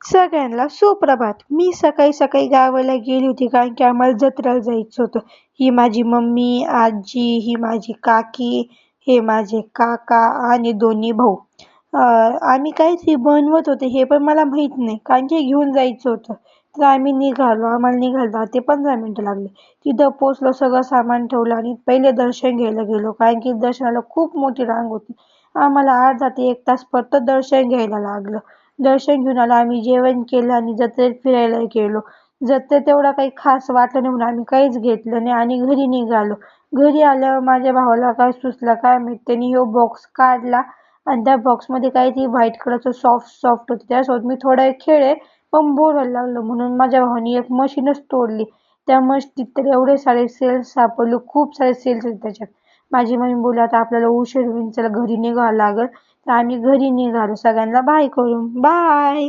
सगळ्यांना सुप्रभात. मी सकाळी सकाळी गावाला गेली होती कारण की आम्हाला जत्रेला जायचं होतं. ही माझी मम्मी, आजी, ही माझी काकी, हे माझे काका आणि दोन्ही भाऊ. आम्ही काहीतरी बनवत होते हे पण मला माहित नाही कारण की घेऊन जायचं होतं. तर आम्ही निघालो. आम्हाला निघायला ते 15 मिनिटं लागले. तिथं पोचलो, सगळं सामान ठेवलं आणि पहिले दर्शन घ्यायला गेलो कारण की दर्शनाला खूप मोठी रांग होती. आम्हाला अर्धा ते 1 तास फक्त दर्शन घ्यायला लागलं. दर्शन घेऊन आलं, आम्ही जेवण केलं आणि जत्रेत फिरायला गेलो. जत्रेत एवढं काही खास वाटलं नाही म्हणून आम्ही काहीच घेतलं नाही आणि घरी निघालो. घरी आल्यावर माझ्या भावाला काय सुचलं काय माहित, त्याने ह्यो बॉक्स काढला आणि त्या बॉक्समध्ये काहीतरी व्हाईट कलरचं सॉफ्ट सॉफ्ट होतं. त्यासोबत मी थोडा वेळ खेळले, पण बोर व्हायला लागलं म्हणून माझ्या भावाने एक मशीनच तोडली. त्या मशीनीत तर एवढे सारे सेल्स सापडले, खूप सारे सेल्स आहेत त्याच्यात. माझी मम्मी बोलली आता आपल्याला उशीर होईल, चला घरी निघावं लागल. तर आम्ही घरी निघालो सगळ्यांना बाय करून. बाय.